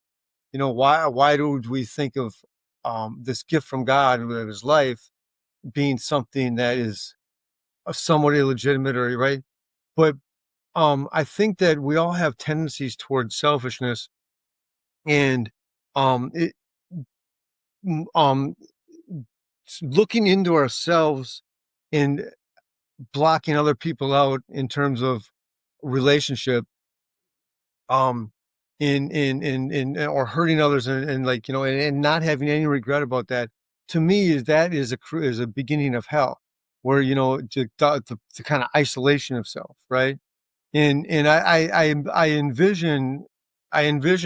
why do we think of this gift from God of his life being something that is somewhat illegitimate, or right? But I think that we all have tendencies towards selfishness, and it looking into ourselves and blocking other people out in terms of relationship, um in or hurting others, and like and not having any regret about that, to me is a beginning of hell, where the kind of isolation of self, right? And I envision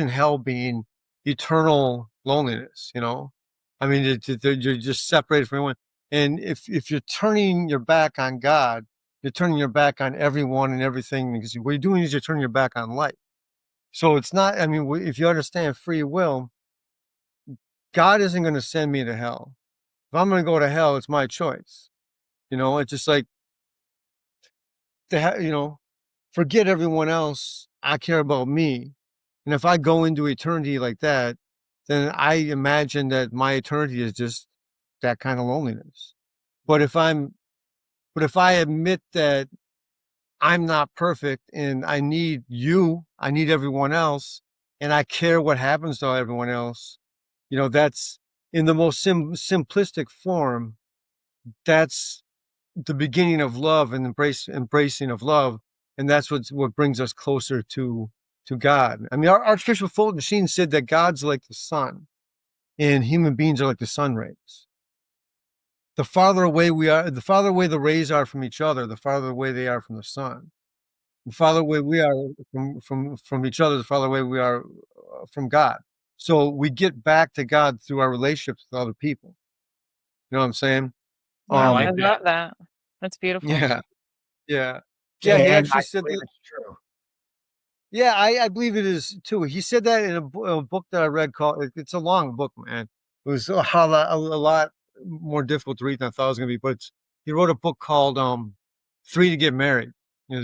hell being eternal loneliness. I mean, you're just separated from everyone. And if you're turning your back on God, you're turning your back on everyone and everything, because what you're doing is you're turning your back on life. So it's not. I mean, if you understand free will, God isn't going to send me to hell. If I'm going to go to hell, it's my choice. It's just like forget everyone else. I care about me. And if I go into eternity like that, then I imagine that my eternity is just that kind of loneliness. But if I admit that I'm not perfect and I need you, I need everyone else, and I care what happens to everyone else, that's in the most simplistic form. That's the beginning of love and embracing of love, and that's what brings us closer to God. I mean, our Archbishop Fulton Sheen said that God's like the sun, and human beings are like the sun rays. The farther away we are, the farther away the rays are from each other, the farther away they are from the sun. The farther away we are from each other, the farther away we are from God. So we get back to God through our relationships with other people. You know what I'm saying? I Wow, like I that. love that. That's beautiful. Yeah, yeah, yeah. He And actually I said believe that. it's true. Yeah, I believe it is too. He said that in a book that I read called. It's a long book, man. It was a lot more difficult to read than I thought it was going to be. But he wrote a book called "Free to Get Married." I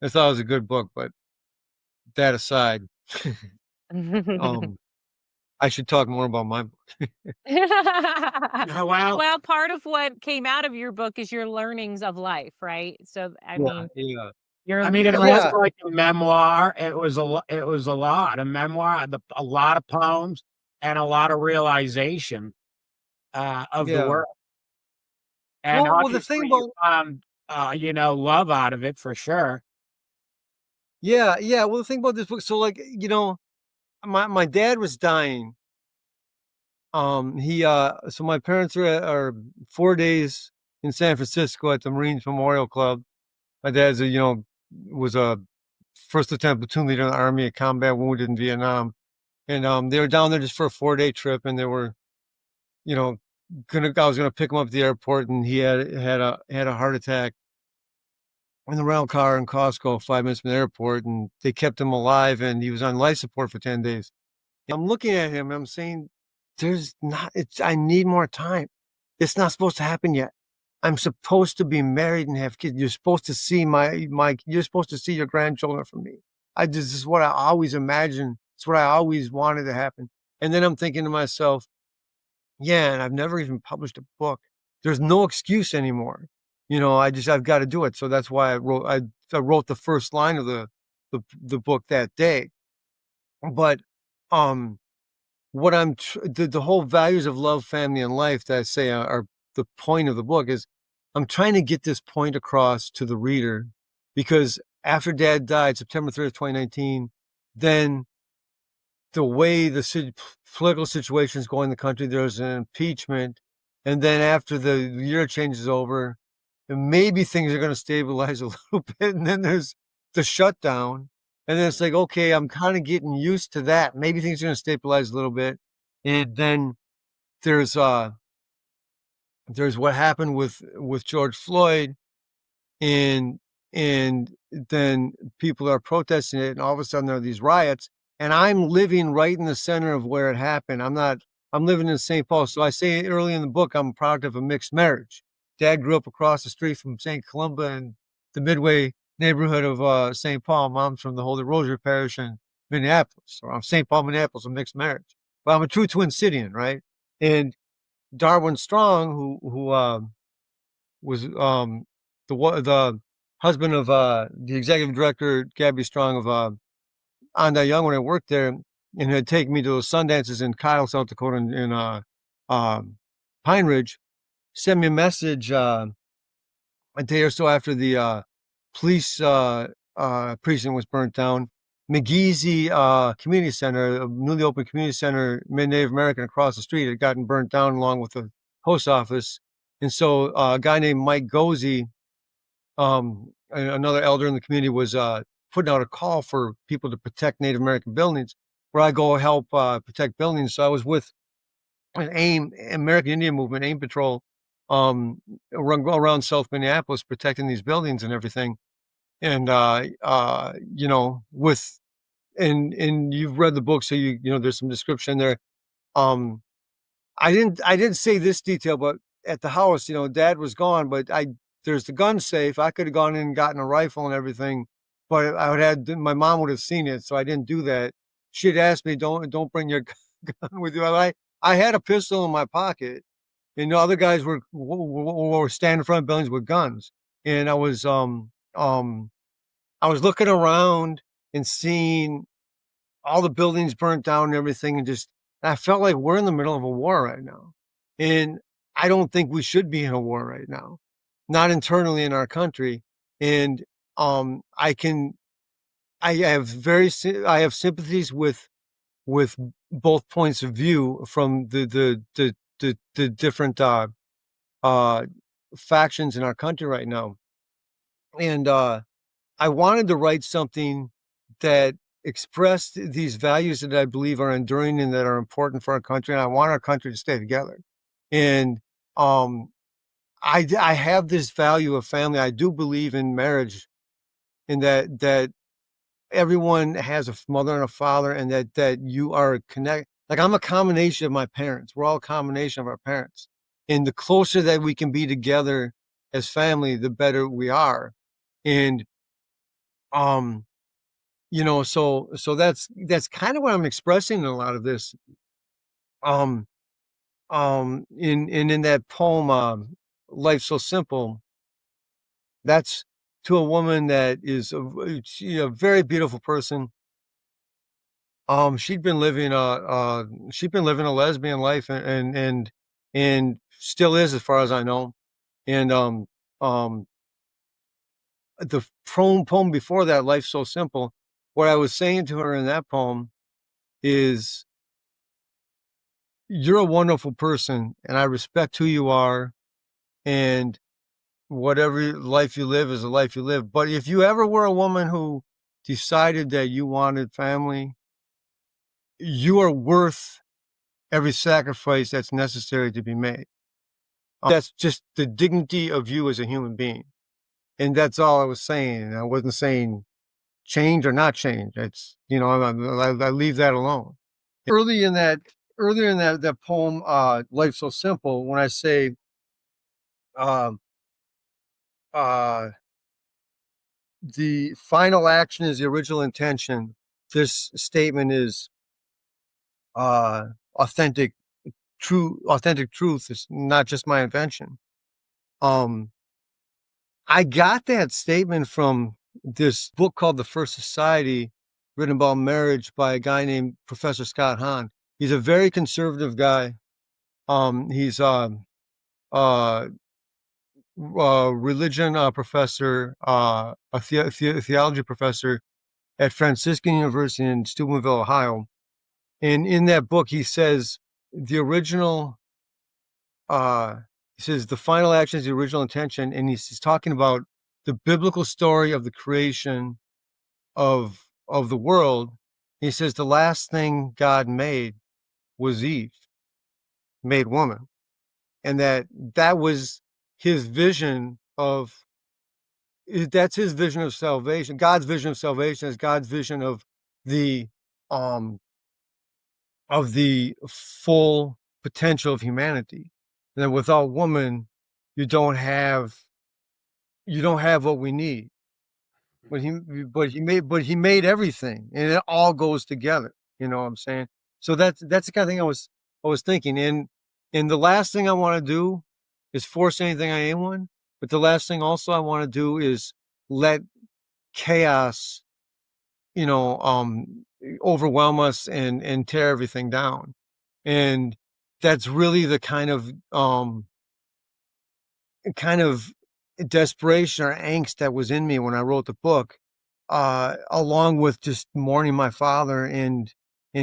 thought it was a good book. But that aside, um, I should talk more about my book. Well, Well, part of what came out of your book is your learnings of life, right? So, I Yeah, mean, yeah, I mean, it that's wasn't yeah, like a memoir. It was a lot. A memoir, a lot of poems, and a lot of realization of the yeah. world. And Well, the obviously, thing you about found, love out of it for sure. yeah, yeah. Well, the thing about this book. So, like, my dad was dying. So my parents are 4 days in San Francisco at the Marines Memorial Club. My dad's was a first lieutenant platoon leader in the Army, a combat wounded in Vietnam, and they were down there just for a 4 day trip, and they were you know I was gonna pick him up at the airport, and he had a heart attack in the rental car in Costco, 5 minutes from the airport, and they kept him alive, and he was on life support for 10 days. I'm looking at him, I'm saying, I need more time. It's not supposed to happen yet. I'm supposed to be married and have kids. You're supposed to see you're supposed to see your grandchildren from me. this is what I always imagined. It's what I always wanted to happen. And then I'm thinking to myself, yeah, and I've never even published a book. There's no excuse anymore. I've got to do it. So that's why I wrote the first line of the book that day. But um what the whole values of love, family, and life that I say are the point of the book is I'm trying to get this point across to the reader, because after Dad died, September 3rd, 2019, then the way the political situation is going in the country, there's an impeachment. And then after the year change is over, and maybe things are going to stabilize a little bit. And then there's the shutdown. And then it's like, okay, I'm kind of getting used to that. Maybe things are going to stabilize a little bit. And then there's what happened with George Floyd, and then people are protesting it, and all of a sudden there are these riots, and I'm living right in the center of where it happened. I'm living in St. Paul. So I say early in the book, I'm a product of a mixed marriage. Dad grew up across the street from St. Columba in the Midway neighborhood of St. Paul. Mom's from the Holy Rosary Parish in Minneapolis. Or I'm St. Paul, Minneapolis, a mixed marriage. But I'm a true Twin Cityan, right? And Darwin Strong, who was the husband of the executive director, Gabby Strong of Onda Young, when I worked there, and had taken me to those Sundances in Kyle, South Dakota, in Pine Ridge, sent me a message a day or so after the police precinct was burnt down. McGeezy Community Center, a newly opened community center, Native American across the street, had gotten burnt down along with the post office. And so a guy named Mike Gozy, another elder in the community, was putting out a call for people to protect Native American buildings, where I go help protect buildings. So I was with an American Indian Movement, AIM Patrol, around South Minneapolis, protecting these buildings and everything. And and you've read the book, so there's some description there. I didn't say this detail, but at the house, Dad was gone, but there's the gun safe. I could have gone in and gotten a rifle and everything, but my mom would have seen it, so I didn't do that. She'd asked me, don't bring your gun with you. I had a pistol in my pocket, and the other guys were standing in front of buildings with guns, and I was looking around and seeing all the buildings burnt down and everything, and I felt like we're in the middle of a war right now. And I don't think we should be in a war right now, not internally in our country. And I have sympathies with both points of view from the different factions in our country right now. And I wanted to write something that expressed these values that I believe are enduring and that are important for our country. And I want our country to stay together. And I have this value of family. I do believe in marriage, and that everyone has a mother and a father, and that you are connected. Like, I'm a combination of my parents. We're all a combination of our parents. And the closer that we can be together as family, the better we are. And so that's kind of what I'm expressing in a lot of this. In that poem, Life's So Simple, that's to a woman that is a very beautiful person. She'd been living a lesbian life, and still is, as far as I know. And the poem before that, Life's So Simple, what I was saying to her in that poem is, you're a wonderful person, and I respect who you are, and whatever life you live is a life you live. But if you ever were a woman who decided that you wanted family, you are worth every sacrifice that's necessary to be made. That's just the dignity of you as a human being. And that's all I was saying. I wasn't saying change or not change. It's, I leave that alone. Earlier in that poem, Life's So Simple, when I say, um, the final action is the original intention. This statement is uh, authentic, authentic truth. It's not just my invention. Um, I got that statement from this book called The First Society, written about marriage by a guy named Professor Scott Hahn. He's a very conservative guy. He's uh, religion professor, theology professor at Franciscan University in Steubenville, Ohio. And in that book, he says the original, he says the final action is the original intention. And he's talking about the biblical story of the creation of the world. He says the last thing God made was Eve, made woman. And that was his vision of that's his vision of salvation. God's vision of salvation is God's vision the um of the full potential of humanity. And then without woman, you don't have what we need. But he made everything, and it all goes together. You know what I'm saying? So that's the kind of thing I was thinking. And the last thing I want to do is force anything on anyone. But the last thing also I want to do is let chaos, you know, overwhelm us and tear everything down. And that's really the kind of desperation or angst that was in me when I wrote the book, along with just mourning my father and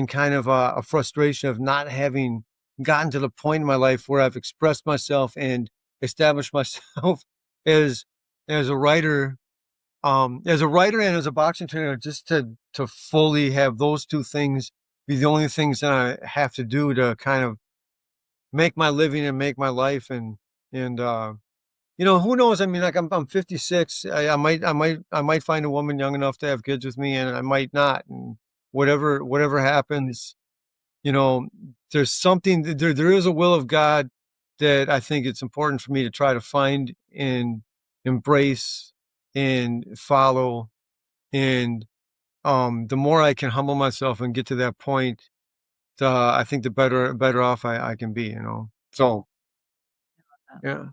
kind of a frustration of not having gotten to the point in my life where I've expressed myself and established myself as as a writer, as a writer and as a boxing trainer, just to fully have those two things be the only things that I have to do to kind of make my living and make my life. And who knows? I mean, like I'm 56. I might find a woman young enough to have kids with me, and I might not. And whatever happens, you know, there's something there is a will of God that I think it's important for me to try to find and embrace and follow. And the more I can humble myself and get to that point, I think the better off I can be. So yeah.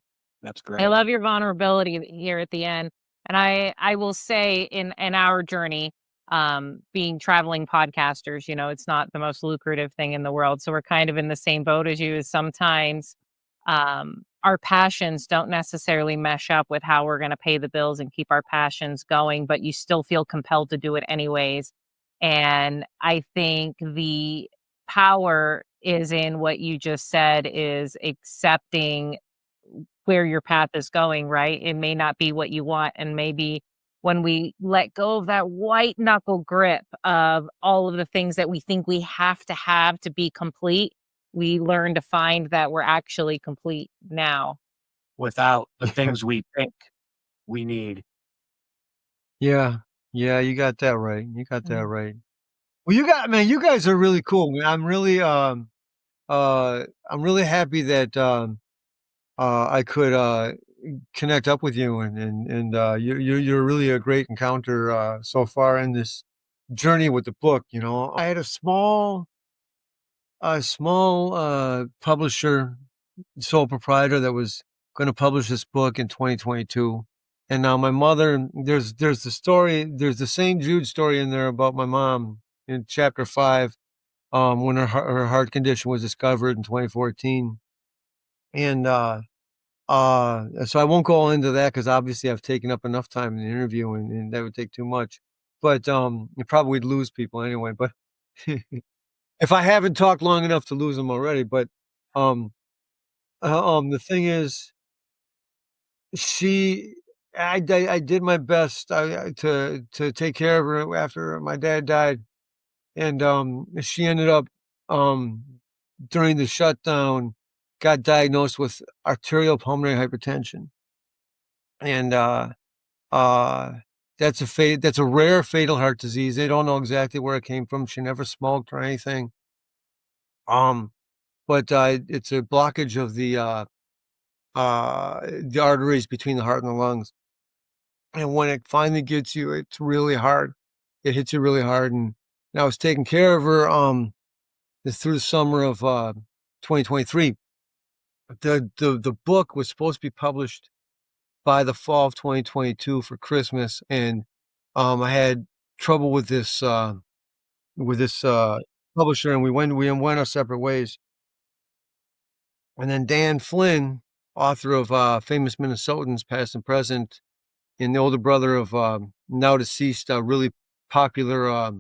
That's I great. love your vulnerability here at the end. And I will say in our journey, being traveling podcasters, it's not the most lucrative thing in the world. So we're kind of in the same boat as you. Is sometimes our passions don't necessarily mesh up with how we're going to pay the bills and keep our passions going, but you still feel compelled to do it anyways. And I think the power is in what you just said, is accepting where your path is going, right? It may not be what you want. And maybe when we let go of that white knuckle grip of all of the things that we think we have to be complete, we learn to find that we're actually complete now. Without the things we think we need. Yeah. Yeah, you got that right. You got that Mm. right. Well, you guys are really cool. Man. I'm really happy that I could connect up with you, and you're really a great encounter so far in this journey with the book. I had a small publisher, sole proprietor that was going to publish this book in 2022. And now my mother, there's the St. Jude story in there about my mom in chapter 5, when her heart condition was discovered in 2014. And so I won't go into that because obviously I've taken up enough time in the interview, and that would take too much. But it probably would lose people anyway. But if I haven't talked long enough to lose them already. But um, the thing is, she, I did my best to take care of her after my dad died, and she ended up um, during the shutdown got diagnosed with arterial pulmonary hypertension, and uh, that's a rare fatal heart disease. They don't know exactly where it came from. She never smoked or anything. Um, but it's a blockage of the arteries between the heart and the lungs. And when it finally gets you, it's really hard. It hits you really hard. And I was taking care of her through the summer of 2023. The book was supposed to be published by the fall of 2022 for Christmas, and I had trouble with this publisher, and we went our separate ways. And then Dan Flynn, author of Famous Minnesotans, Past and Present, and the older brother of now deceased, really popular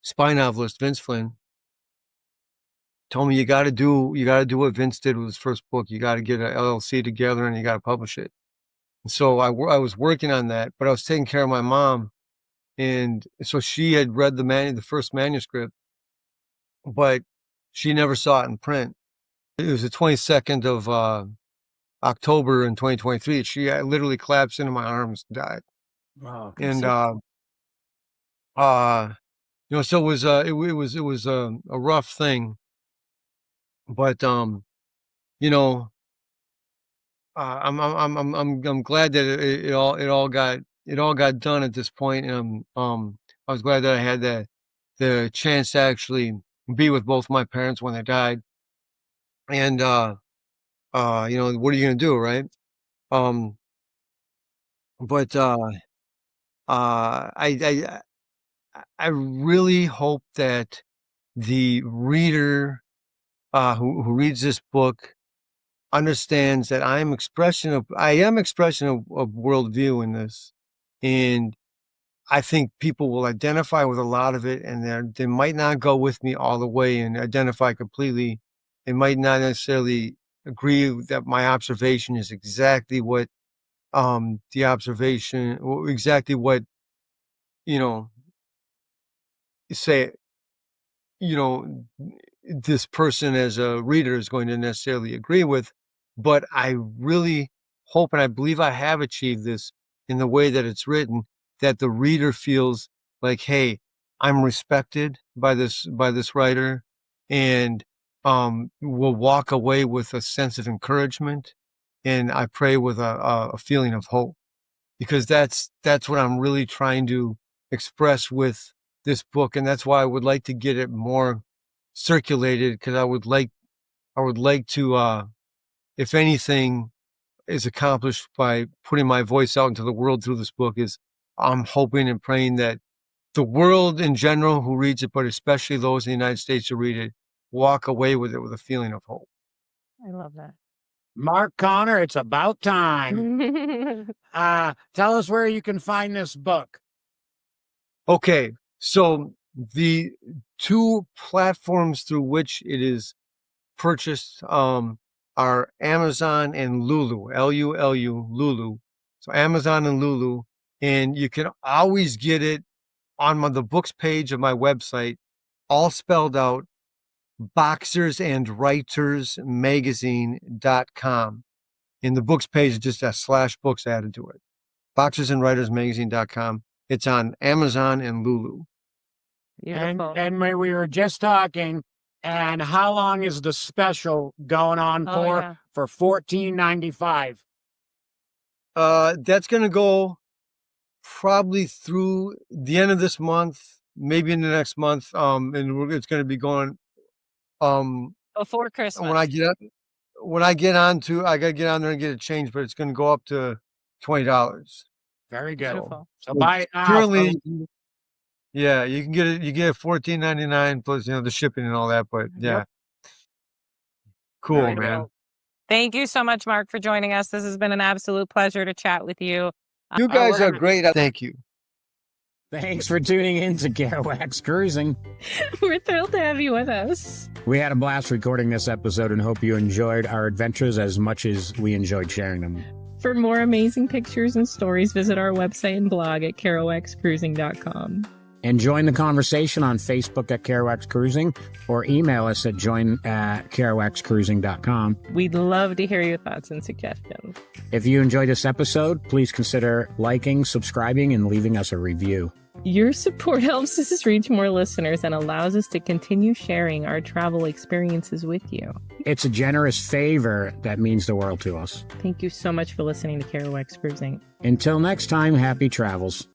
spy novelist Vince Flynn, told me you got to do what Vince did with his first book. You got to get an LLC together and you got to publish it. And so I was working on that, but I was taking care of my mom, and so she had read the first manuscript, but she never saw it in print. It was the 22nd of October in 2023. She literally collapsed into my arms and died. Wow. And so it was a rough thing, but I'm glad that it all got done at this point, and I was glad that I had the chance to actually be with both my parents when they died. And what are you gonna do, right? But I really hope that the reader who reads this book understands that I am expression of worldview in this, and I think people will identify with a lot of it, and they might not go with me all the way and identify completely. They might not necessarily agree that my observation is exactly what exactly what say this person as a reader is going to necessarily agree with, but I really hope, and I believe I have achieved this in the way that it's written, that the reader feels like, hey, I'm respected by this writer, and will walk away with a sense of encouragement, and I pray with a feeling of hope, because that's what I'm really trying to express with this book, and that's why I would like to get it more circulated, because I would like to, if anything is accomplished by putting my voice out into the world through this book, is I'm hoping and praying that the world in general who reads it, but especially those in the United States who read it, walk away with it with a feeling of hope. I love that. Mark Connor, it's about time. Tell us where you can find this book. Okay, so the two platforms through which it is purchased are Amazon and Lulu, Lulu, Lulu. So Amazon and Lulu, and you can always get it on the books page of my website, all spelled out, boxersandwritersmagazine.com. In the books page, just has /books added to it. boxersandwritersmagazine.com. It's on Amazon and Lulu. Beautiful. And we were just talking, and how long is the special going on for $14.95? That's going to go probably through the end of this month, maybe in the next month. And it's going to be going Before Christmas. when I get on there and get it changed, but it's going to go up to $20. Very good. Beautiful. So buy it now. Currently, yeah, you can get it. You get it $14.99 plus the shipping and all that. But yeah, Yep. cool, Very man. cool. Thank you so much, Mark, for joining us. This has been an absolute pleasure to chat with you. You guys are great. Thank you. Thanks for tuning in to Kerouacs Cruising. We're thrilled to have you with us. We had a blast recording this episode and hope you enjoyed our adventures as much as we enjoyed sharing them. For more amazing pictures and stories, visit our website and blog at kerouacscruising.com. And join the conversation on Facebook at Kerouacs Cruising, or email us at join@kerouacscruising.com. We'd love to hear your thoughts and suggestions. If you enjoyed this episode, please consider liking, subscribing, and leaving us a review. Your support helps us reach more listeners and allows us to continue sharing our travel experiences with you. It's a generous favor that means the world to us. Thank you so much for listening to Kerouacs Cruising. Until next time, happy travels.